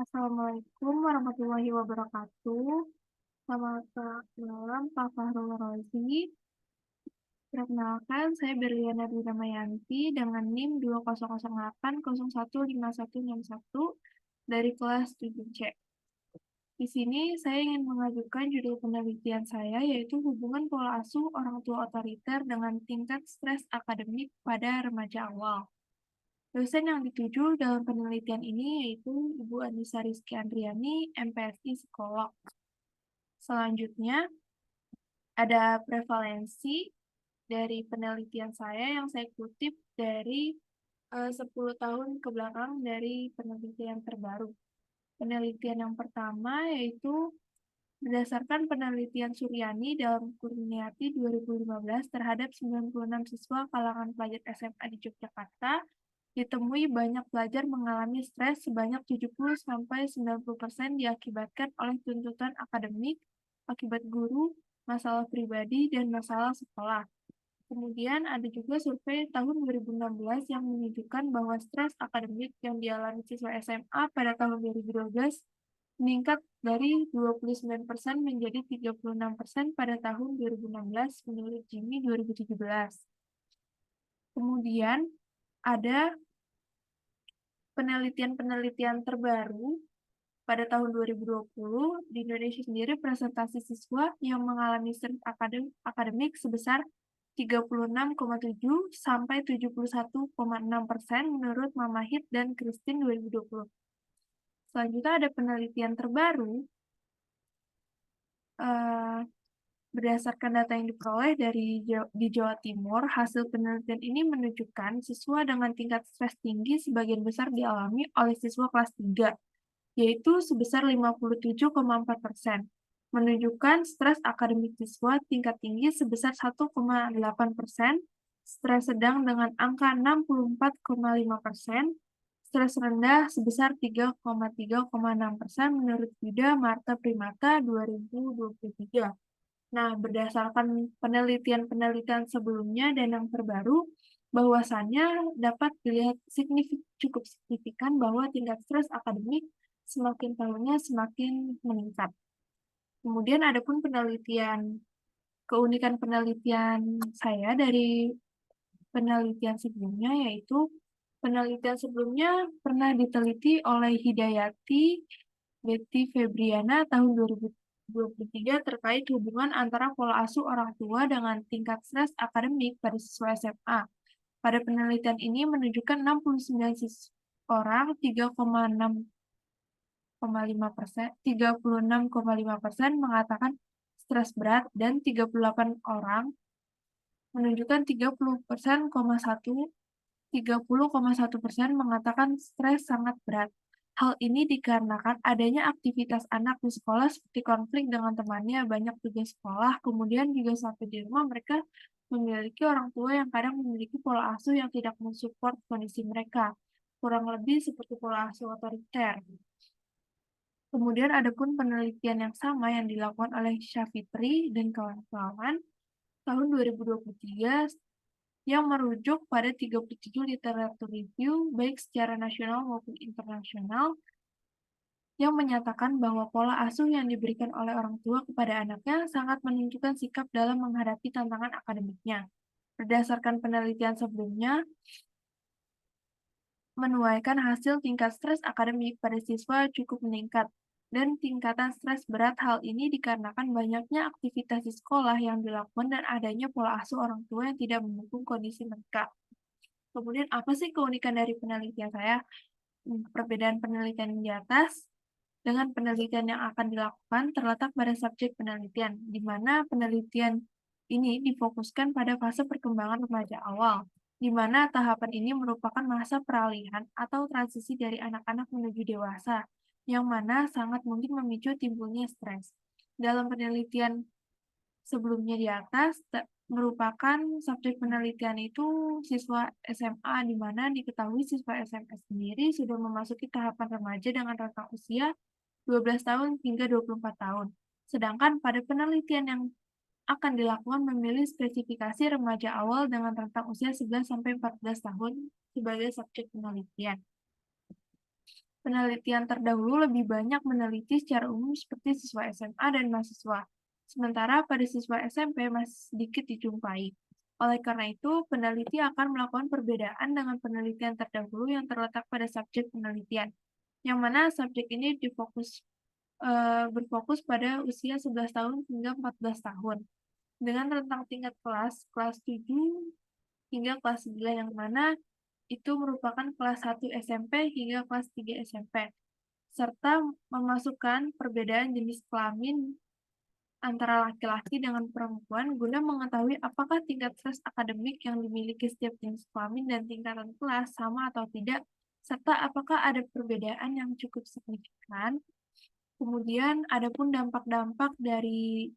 Assalamualaikum warahmatullahi wabarakatuh. Selamat malam, Pak Fahrul Razi. Perkenalkan, saya Berliana Dwi Damayanti dengan NIM 200801516161 dari kelas 7C. Di sini saya ingin mengajukan judul penelitian saya, yaitu hubungan pola asuh orang tua otoriter dengan tingkat stres akademik pada remaja awal. Dosen yang dituju dalam penelitian ini yaitu Ibu Anissa Rizky Andriani, MPSI Psikolog. Selanjutnya, ada prevalensi dari penelitian saya yang saya kutip dari 10 tahun ke belakang dari penelitian terbaru. Penelitian yang pertama yaitu berdasarkan penelitian Suryani dalam Kurniati 2015 terhadap 96 siswa kalangan pelajar SMA di Yogyakarta, ditemui banyak pelajar mengalami stres sebanyak 70-90% diakibatkan oleh tuntutan akademik, akibat guru, masalah pribadi, dan masalah sekolah. Kemudian ada juga survei tahun 2016 yang menunjukkan bahwa stres akademik yang dialami siswa SMA pada tahun 2012 meningkat dari 29% menjadi 36% pada tahun 2016 menurut Jimmy 2017. Kemudian ada penelitian-penelitian terbaru pada tahun 2020 di Indonesia sendiri presentasi siswa yang mengalami stres akademik sebesar 36,7 sampai 71,6% menurut Mamahit dan Christine 2020. Selanjutnya ada penelitian terbaru berdasarkan data yang diperoleh di Jawa Timur. Hasil penelitian ini menunjukkan siswa dengan tingkat stres tinggi sebagian besar dialami oleh siswa kelas 3, yaitu sebesar 57,4%, menunjukkan stres akademik siswa tingkat tinggi sebesar 1,8%, stres sedang dengan angka 64,5%, stres rendah sebesar 3,6% menurut Yuda Marta Primata 2023. Nah, berdasarkan penelitian-penelitian sebelumnya dan yang terbaru, bahwasannya dapat dilihat cukup signifikan bahwa tingkat stres akademik semakin tahunnya semakin meningkat. Kemudian ada pun keunikan penelitian saya dari penelitian sebelumnya, yaitu penelitian sebelumnya pernah diteliti oleh Hidayati Betty Febriana tahun 2023 terkait hubungan antara pola asuh orang tua dengan tingkat stres akademik pada siswa SMA. Pada penelitian ini menunjukkan 69 orang, 36,5% mengatakan stres berat dan 38 orang menunjukkan 30,1% mengatakan stres sangat berat. Hal ini dikarenakan adanya aktivitas anak di sekolah seperti konflik dengan temannya, banyak tugas sekolah, kemudian juga sampai di rumah mereka memiliki orang tua yang kadang memiliki pola asuh yang tidak mensupport kondisi mereka, kurang lebih seperti pola asuh otoriter. Kemudian ada pun penelitian yang sama yang dilakukan oleh Syafitri dan kawan-kawan tahun 2023 yang merujuk pada 37 literatur review baik secara nasional maupun internasional yang menyatakan bahwa pola asuh yang diberikan oleh orang tua kepada anaknya sangat menentukan sikap dalam menghadapi tantangan akademiknya. Berdasarkan penelitian sebelumnya, menuaikan hasil tingkat stres akademik pada siswa cukup meningkat, dan tingkatan stres berat. Hal ini dikarenakan banyaknya aktivitas di sekolah yang dilakukan dan adanya pola asuh orang tua yang tidak mendukung kondisi mereka. Kemudian apa sih keunikan dari penelitian saya? Perbedaan penelitian di atas dengan penelitian yang akan dilakukan terletak pada subjek penelitian, di mana penelitian ini difokuskan pada fase perkembangan remaja awal, di mana tahapan ini merupakan masa peralihan atau transisi dari anak-anak menuju dewasa, yang mana sangat mungkin memicu timbulnya stres. Dalam penelitian sebelumnya di atas, merupakan subjek penelitian itu siswa SMA, di mana diketahui siswa SMA sendiri sudah memasuki tahapan remaja dengan rentang usia 12 tahun hingga 24 tahun. Sedangkan pada penelitian yang akan dilakukan memilih spesifikasi remaja awal dengan rentang usia 11-14 tahun sebagai subjek penelitian. Penelitian terdahulu lebih banyak meneliti secara umum seperti siswa SMA dan mahasiswa, sementara pada siswa SMP masih sedikit dijumpai. Oleh karena itu, peneliti akan melakukan perbedaan dengan penelitian terdahulu yang terletak pada subjek penelitian, yang mana subjek ini berfokus pada usia 11 tahun hingga 14 tahun, dengan rentang tingkat kelas 7 hingga kelas 9, yang mana itu merupakan kelas 1 SMP hingga kelas 3 SMP, serta memasukkan perbedaan jenis kelamin antara laki-laki dengan perempuan guna mengetahui apakah tingkat stres akademik yang dimiliki setiap jenis kelamin dan tingkatan kelas sama atau tidak, serta apakah ada perbedaan yang cukup signifikan. Kemudian, adapun dampak-dampak dari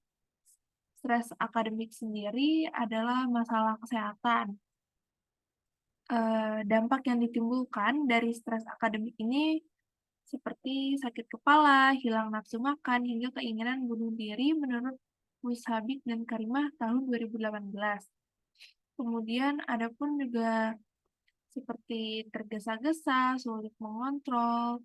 stres akademik sendiri adalah masalah kesehatan. Dampak yang ditimbulkan dari stres akademik ini seperti sakit kepala, hilang nafsu makan, hingga keinginan bunuh diri menurut Mushabik dan Karimah tahun 2018. Kemudian ada pun juga seperti tergesa-gesa, sulit mengontrol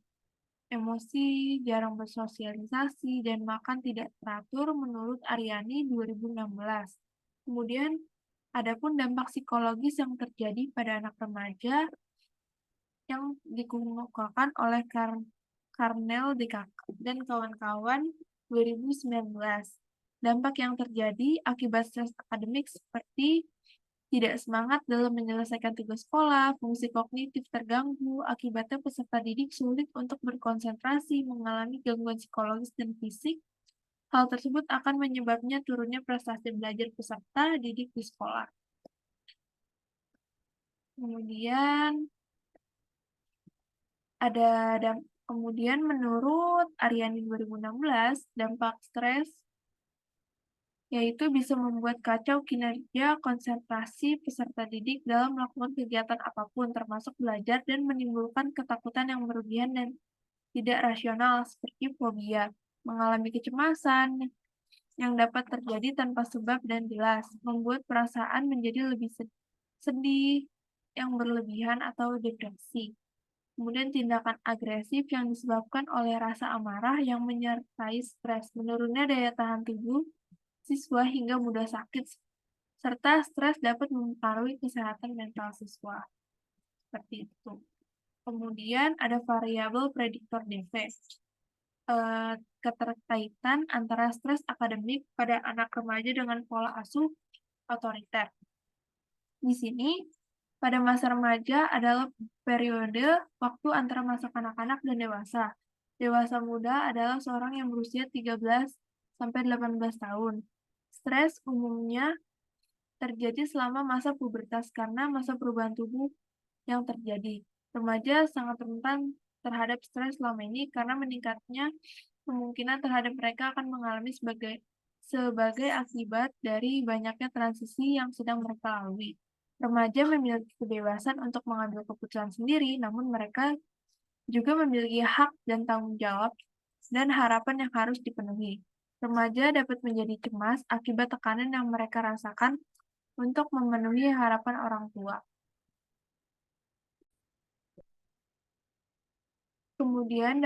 emosi, jarang bersosialisasi, dan makan tidak teratur menurut Aryani 2016. Kemudian ada pun dampak psikologis yang terjadi pada anak remaja yang dikemukakan oleh Karnel dan kawan-kawan 2019. Dampak yang terjadi akibat stres akademik seperti tidak semangat dalam menyelesaikan tugas sekolah, fungsi kognitif terganggu, akibatnya peserta didik sulit untuk berkonsentrasi, mengalami gangguan psikologis dan fisik. Hal tersebut akan menyebabnya turunnya prestasi belajar peserta didik di sekolah. Kemudian menurut Aryani 2016, dampak stres yaitu bisa membuat kacau kinerja konsentrasi peserta didik dalam melakukan kegiatan apapun, termasuk belajar, dan menimbulkan ketakutan yang berlebihan dan tidak rasional, seperti fobia, mengalami kecemasan yang dapat terjadi tanpa sebab dan jelas, membuat perasaan menjadi lebih sedih, yang berlebihan, atau depresi. Kemudian tindakan agresif yang disebabkan oleh rasa amarah yang menyertai stres, menurunnya daya tahan tubuh siswa hingga mudah sakit, serta stres dapat mempengaruhi kesehatan mental siswa. Seperti itu. Kemudian ada variabel prediktor DV. Keterkaitan antara stres akademik pada anak remaja dengan pola asuh otoriter. Di sini, pada masa remaja adalah periode waktu antara masa kanak-kanak dan dewasa. Dewasa muda adalah seorang yang berusia 13 sampai 18 tahun. Stres umumnya terjadi selama masa pubertas karena masa perubahan tubuh yang terjadi. Remaja sangat rentan terhadap stres selama ini karena meningkatnya kemungkinan terhadap mereka akan mengalami sebagai akibat dari banyaknya transisi yang sedang mereka lalui. Remaja memiliki kebebasan untuk mengambil keputusan sendiri, namun mereka juga memiliki hak dan tanggung jawab dan harapan yang harus dipenuhi. Remaja dapat menjadi cemas akibat tekanan yang mereka rasakan untuk memenuhi harapan orang tua. Kemudian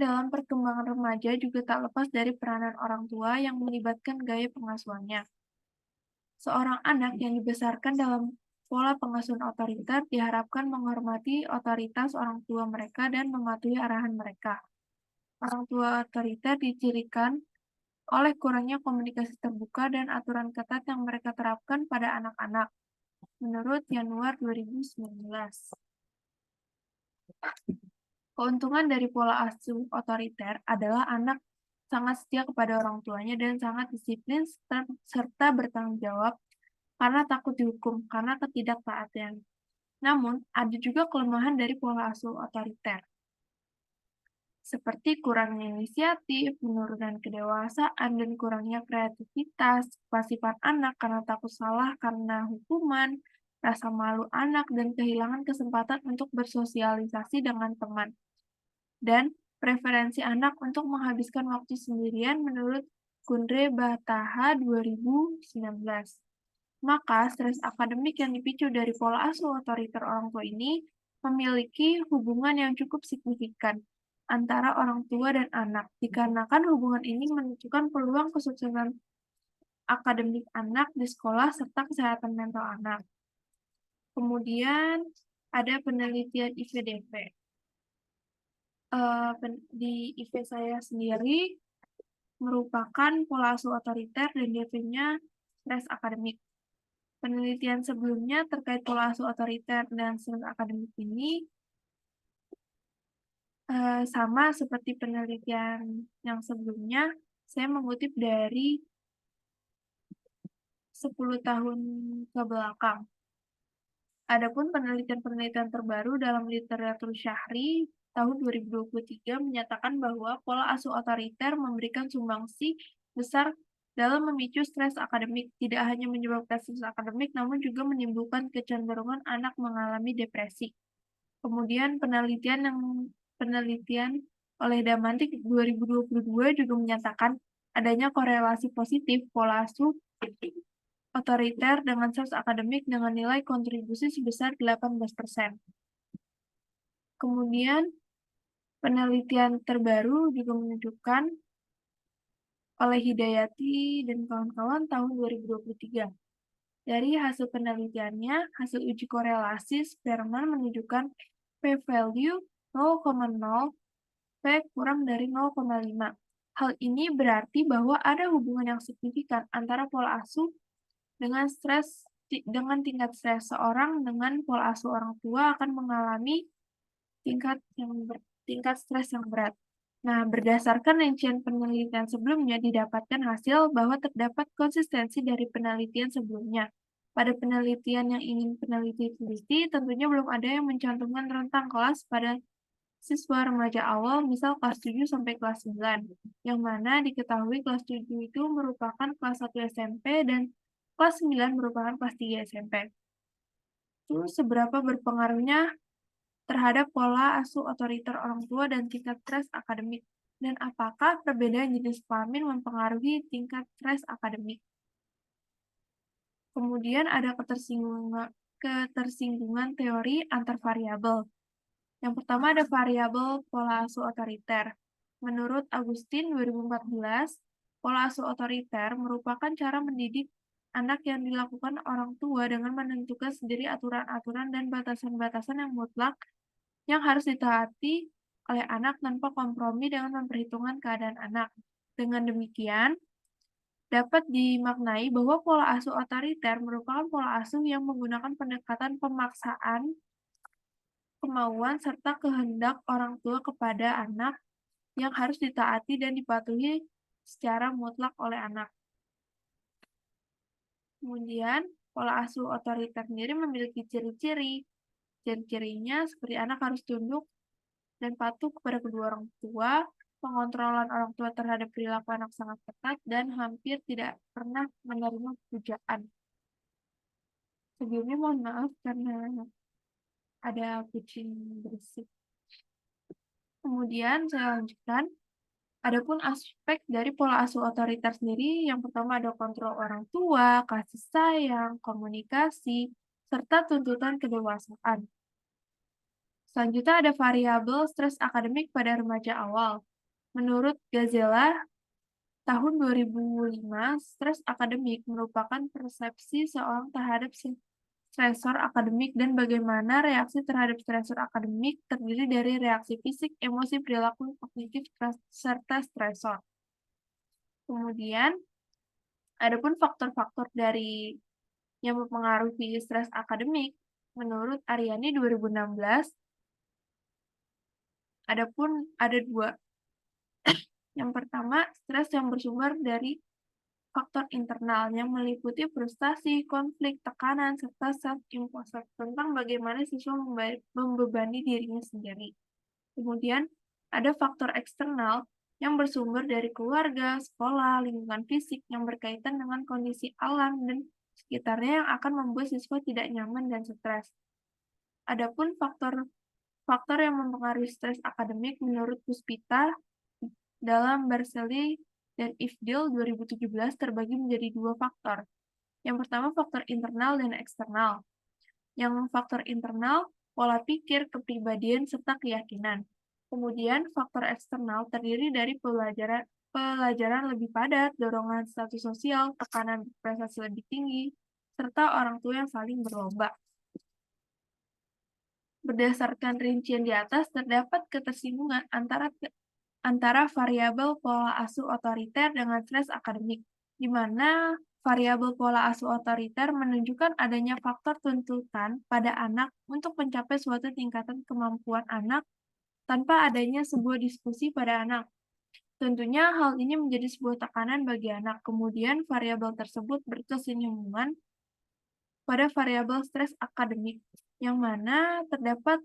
dalam perkembangan remaja juga tak lepas dari peranan orang tua yang melibatkan gaya pengasuhannya. Seorang anak yang dibesarkan dalam pola pengasuhan otoriter diharapkan menghormati otoritas orang tua mereka dan mematuhi arahan mereka. Orang tua otoriter dicirikan oleh kurangnya komunikasi terbuka dan aturan ketat yang mereka terapkan pada anak-anak, menurut Januar 2019. Keuntungan dari pola asuh otoriter adalah anak sangat setia kepada orang tuanya dan sangat disiplin serta bertanggung jawab karena takut dihukum karena ketidaktaatan. Namun, ada juga kelemahan dari pola asuh otoriter, seperti kurangnya inisiatif, penurunan kedewasaan, dan kurangnya kreativitas, pasifan anak karena takut salah karena hukuman, rasa malu anak, dan kehilangan kesempatan untuk bersosialisasi dengan teman, dan preferensi anak untuk menghabiskan waktu sendirian menurut Gundre Bataha 2019. Maka, stres akademik yang dipicu dari pola asuh otoriter orang tua ini memiliki hubungan yang cukup signifikan antara orang tua dan anak, dikarenakan hubungan ini menentukan peluang kesuksesan akademik anak di sekolah serta kesehatan mental anak. Kemudian ada penelitian IVDP. Di IV saya sendiri merupakan pola asuh otoriter dan DP-nya stres akademik. Penelitian sebelumnya terkait pola asuh otoriter dan stres akademik ini sama seperti penelitian yang sebelumnya, saya mengutip dari 10 tahun ke belakang. Adapun penelitian-penelitian terbaru dalam literatur Syahri tahun 2023 menyatakan bahwa pola asuh otoriter memberikan sumbangsi besar dalam memicu stres akademik, tidak hanya menyebabkan stres akademik, namun juga menimbulkan kecenderungan anak mengalami depresi. Kemudian penelitian oleh Damantik 2022 juga menyatakan adanya korelasi positif pola asuh otoriter dengan stres akademik dengan nilai kontribusi sebesar 18%. Kemudian penelitian terbaru juga menunjukkan oleh Hidayati dan kawan-kawan tahun 2023. Dari hasil penelitiannya, hasil uji korelasi Spearman menunjukkan p-value 0,0, p kurang dari 0,5. Hal ini berarti bahwa ada hubungan yang signifikan antara pola asuh dengan tingkat stres seorang dengan pola asuh orang tua akan mengalami tingkat stres yang berat. Nah, berdasarkan rincian penelitian sebelumnya, didapatkan hasil bahwa terdapat konsistensi dari penelitian sebelumnya. Pada penelitian yang ingin peneliti teliti, tentunya belum ada yang mencantumkan rentang kelas pada siswa remaja awal, misal kelas 7 sampai kelas 9, yang mana diketahui kelas 7 itu merupakan kelas 1 SMP dan kelas 9 merupakan kelas 3 SMP. Itu seberapa berpengaruhnya terhadap pola asuh otoriter orang tua dan tingkat stres akademik, dan apakah perbedaan jenis kelamin mempengaruhi tingkat stres akademik. Kemudian ada ketersinggungan teori antar variabel. Yang pertama ada variabel pola asuh otoriter. Menurut Agustin 2014, pola asuh otoriter merupakan cara mendidik anak yang dilakukan orang tua dengan menentukan sendiri aturan-aturan dan batasan-batasan yang mutlak yang harus ditaati oleh anak tanpa kompromi dengan memperhitungkan keadaan anak. Dengan demikian, dapat dimaknai bahwa pola asuh otoriter merupakan pola asuh yang menggunakan pendekatan pemaksaan, kemauan, serta kehendak orang tua kepada anak yang harus ditaati dan dipatuhi secara mutlak oleh anak. Kemudian, pola asuh otoriter sendiri memiliki ciri-ciri. Ciri-cirinya seperti anak harus tunduk dan patuh kepada kedua orang tua, pengontrolan orang tua terhadap perilaku anak sangat ketat, dan hampir tidak pernah menerima pujaan. Sebelumnya mohon maaf karena ada kucing berisik. Kemudian saya lanjutkan. Adapun aspek dari pola asuh otoriter sendiri, yang pertama ada kontrol orang tua, kasih sayang, komunikasi, serta tuntutan kedewasaan. Selanjutnya ada variabel stres akademik pada remaja awal. Menurut Gazela, tahun 2005, stres akademik merupakan persepsi seorang terhadap stresor akademik dan bagaimana reaksi terhadap stresor akademik terdiri dari reaksi fisik, emosi, perilaku, kognitif, serta stresor. Kemudian, adapun faktor-faktor dari yang mempengaruhi stres akademik, menurut Aryani 2016, adapun ada dua. Yang pertama, stres yang bersumber dari faktor internal yang meliputi frustasi, konflik, tekanan, serta self-imposed tentang bagaimana siswa membebani dirinya sendiri. Kemudian, ada faktor eksternal yang bersumber dari keluarga, sekolah, lingkungan fisik yang berkaitan dengan kondisi alam dan sekitarnya yang akan membuat siswa tidak nyaman dan stres. Adapun faktor yang mempengaruhi stres akademik menurut Puspita dalam Berseley dan Ifdil 2017 terbagi menjadi dua faktor. Yang pertama faktor internal dan eksternal. Yang faktor internal pola pikir, kepribadian, serta keyakinan. Kemudian, faktor eksternal terdiri dari pelajaran lebih padat, dorongan status sosial, tekanan prestasi lebih tinggi, serta orang tua yang saling berlomba. Berdasarkan rincian di atas, terdapat ketersinggungan antara variabel pola asuh otoriter dengan stres akademik, di mana variabel pola asuh otoriter menunjukkan adanya faktor tuntutan pada anak untuk mencapai suatu tingkatan kemampuan anak tanpa adanya sebuah diskusi pada anak. Tentunya hal ini menjadi sebuah tekanan bagi anak. Kemudian variabel tersebut berkesinambungan pada variabel stres akademik, yang mana terdapat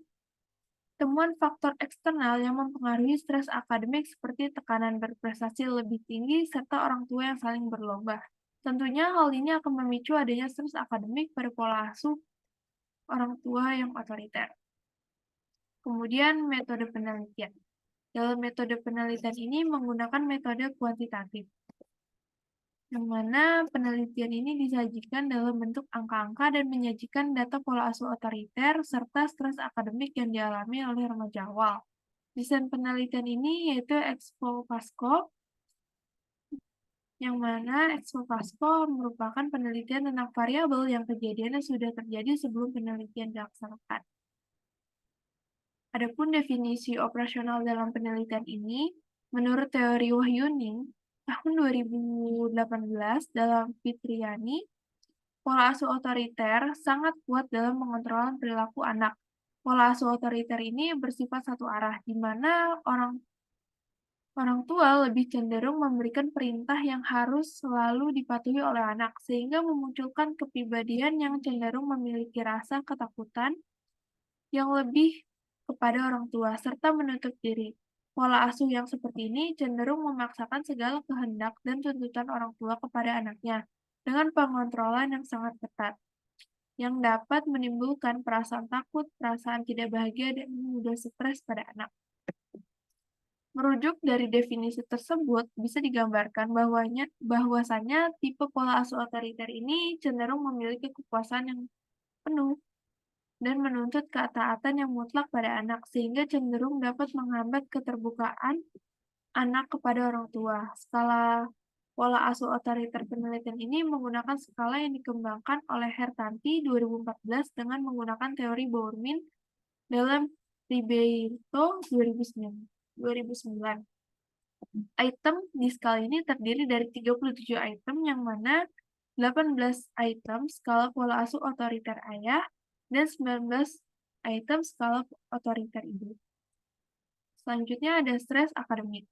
temuan faktor eksternal yang mempengaruhi stres akademik seperti tekanan berprestasi lebih tinggi serta orang tua yang saling berlomba. Tentunya hal ini akan memicu adanya stres akademik pada pola asuh orang tua yang otoriter. Kemudian metode penelitian. Dalam metode penelitian ini menggunakan metode kuantitatif, yang mana penelitian ini disajikan dalam bentuk angka-angka dan menyajikan data pola asuh otoriter serta stres akademik yang dialami oleh remaja awal. Desain penelitian ini yaitu Expo-Pasco, yang mana Expo-Pasco merupakan penelitian tentang variabel yang kejadiannya sudah terjadi sebelum penelitian dilaksanakan. Adapun definisi operasional dalam penelitian ini, menurut teori Wahyuning, tahun 2018 dalam Fitriani, pola asuh otoriter sangat kuat dalam mengontrol perilaku anak. Pola asuh otoriter ini bersifat satu arah, di mana orang tua lebih cenderung memberikan perintah yang harus selalu dipatuhi oleh anak, sehingga memunculkan kepribadian yang cenderung memiliki rasa ketakutan yang lebih kepada orang tua, serta menutup diri. Pola asuh yang seperti ini cenderung memaksakan segala kehendak dan tuntutan orang tua kepada anaknya, dengan pengontrolan yang sangat ketat, yang dapat menimbulkan perasaan takut, perasaan tidak bahagia, dan mudah stres pada anak. Merujuk dari definisi tersebut, bisa digambarkan bahwasanya tipe pola asuh otoriter ini cenderung memiliki kekuasaan yang penuh dan menuntut ketaatan yang mutlak pada anak, sehingga cenderung dapat menghambat keterbukaan anak kepada orang tua. Skala pola asuh otoriter penelitian ini menggunakan skala yang dikembangkan oleh Hertanti 2014 dengan menggunakan teori Boormin dalam Ribeiro 2009. Item di skala ini terdiri dari 37 item, yang mana 18 item skala pola asuh otoriter ayah dan 19 item skala otoriter ibu. Selanjutnya ada stres akademik.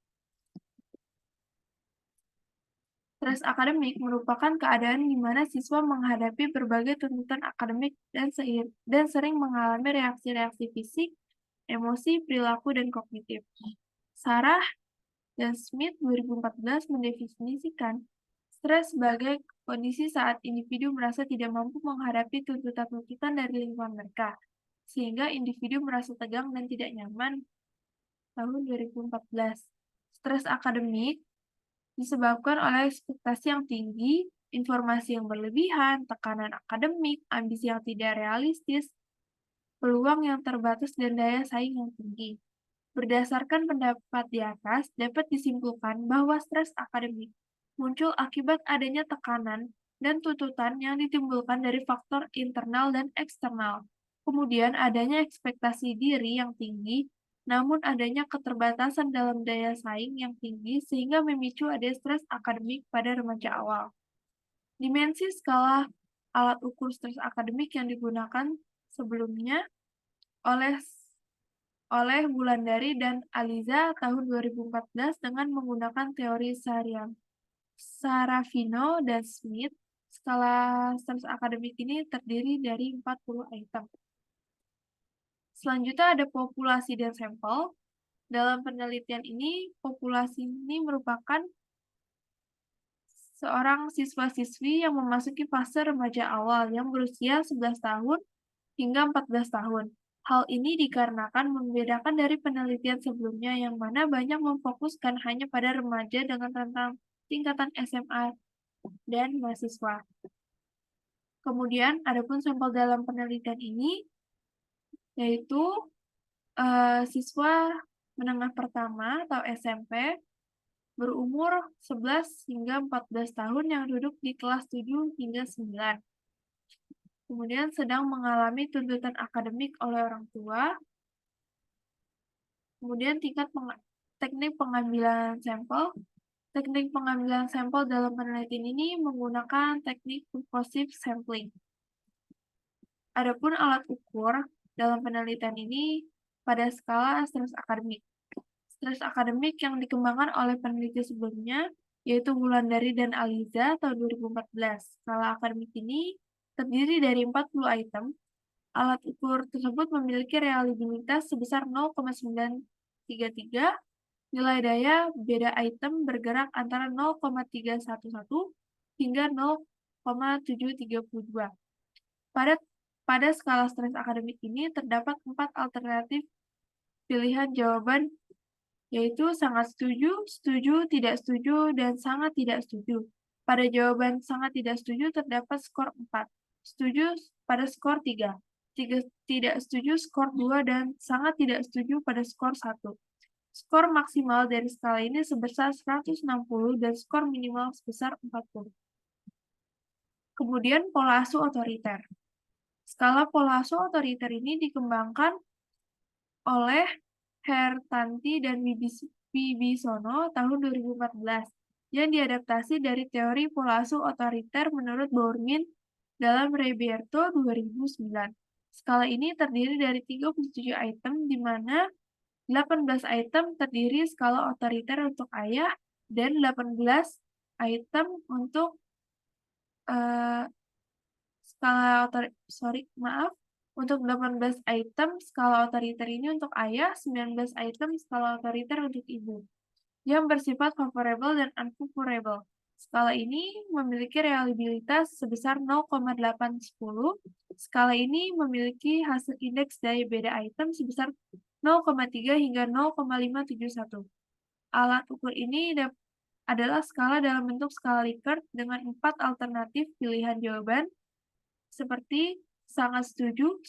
Stres akademik merupakan keadaan di mana siswa menghadapi berbagai tuntutan akademik dan sering mengalami reaksi-reaksi fisik, emosi, perilaku, dan kognitif. Sarah dan Smith 2014 mendefinisikan stres sebagai kondisi saat individu merasa tidak mampu menghadapi tuntutan-tuntutan dari lingkungan mereka, sehingga individu merasa tegang dan tidak nyaman. Tahun 2014. Stres akademik disebabkan oleh ekspektasi yang tinggi, informasi yang berlebihan, tekanan akademik, ambisi yang tidak realistis, peluang yang terbatas, dan daya saing yang tinggi. Berdasarkan pendapat di atas, dapat disimpulkan bahwa stres akademik muncul akibat adanya tekanan dan tuntutan yang ditimbulkan dari faktor internal dan eksternal. Kemudian adanya ekspektasi diri yang tinggi, namun adanya keterbatasan dalam daya saing yang tinggi sehingga memicu adanya stres akademik pada remaja awal. Dimensi skala alat ukur stres akademik yang digunakan sebelumnya oleh Wulandari dan Aliza tahun 2014 dengan menggunakan teori Sarafino dan Smith. Skala stres akademik ini terdiri dari 40 item. Selanjutnya ada populasi dan sampel. Dalam penelitian ini, populasi ini merupakan seorang siswa-siswi yang memasuki fase remaja awal yang berusia 11 tahun hingga 14 tahun. Hal ini dikarenakan membedakan dari penelitian sebelumnya yang mana banyak memfokuskan hanya pada remaja dengan rentang tingkatan SMA dan mahasiswa. Kemudian, adapun sampel dalam penelitian ini yaitu siswa menengah pertama atau SMP berumur 11 hingga 14 tahun yang duduk di kelas 7 hingga 9. Kemudian sedang mengalami tuntutan akademik oleh orang tua. Kemudian teknik pengambilan sampel. Teknik pengambilan sampel dalam penelitian ini menggunakan teknik purposive sampling. Adapun alat ukur dalam penelitian ini pada skala stres akademik. Stres akademik yang dikembangkan oleh peneliti sebelumnya, yaitu Wulandari dan Aliza tahun 2014. Skala akademik ini terdiri dari 40 item. Alat ukur tersebut memiliki reliabilitas sebesar 0,933. Nilai daya beda item bergerak antara 0,311 hingga 0,732. Pada skala stres akademik ini terdapat 4 alternatif pilihan jawaban, yaitu sangat setuju, setuju, tidak setuju, dan sangat tidak setuju. Pada jawaban sangat tidak setuju terdapat skor 4, setuju pada skor 3, tidak setuju skor 2, dan sangat tidak setuju pada skor 1. Skor maksimal dari skala ini sebesar 160 dan skor minimal sebesar 40. Kemudian pola asuh otoriter. Skala pola asuh otoriter ini dikembangkan oleh Hertanti dan Wibisono tahun 2014 yang diadaptasi dari teori pola asuh otoriter menurut Bourmin dalam Roberto 2009. Skala ini terdiri dari 37 item di mana 18 item terdiri skala otoriter untuk ayah dan 18 item untuk untuk 18 item skala otoriter ini untuk ayah, 19 item skala otoriter untuk ibu, yang bersifat favorable dan unfavorable. Skala ini memiliki reliabilitas sebesar 0,810. Skala ini memiliki hasil indeks daya beda item sebesar 0,3 hingga 0,571. Alat ukur ini adalah skala dalam bentuk skala Likert dengan 4 alternatif pilihan jawaban, seperti sangat setuju,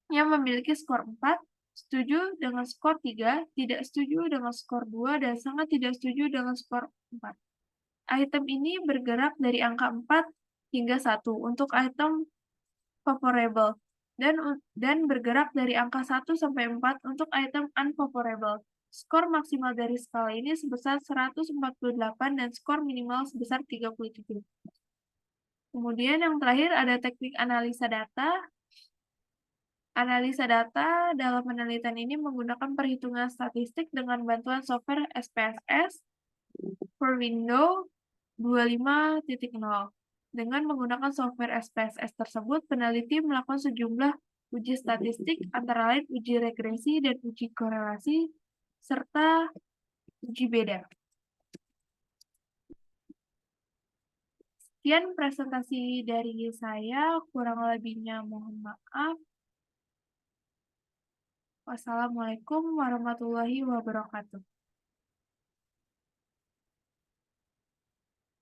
yang memiliki skor 4, setuju dengan skor 3, tidak setuju dengan skor 2, dan sangat tidak setuju dengan skor 4. Item ini bergerak dari angka 4 hingga 1 untuk item favorable, dan bergerak dari angka 1 sampai 4 untuk item unfavorable. Skor maksimal dari skala ini sebesar 148 dan skor minimal sebesar 37. Kemudian yang terakhir ada teknik analisa data. Analisa data dalam penelitian ini menggunakan perhitungan statistik dengan bantuan software SPSS per Windows 25.0. Dengan menggunakan software SPSS tersebut, peneliti melakukan sejumlah uji statistik, antara lain uji regresi dan uji korelasi, serta uji beda. Sekian presentasi dari saya, kurang lebihnya mohon maaf. Wassalamualaikum warahmatullahi wabarakatuh.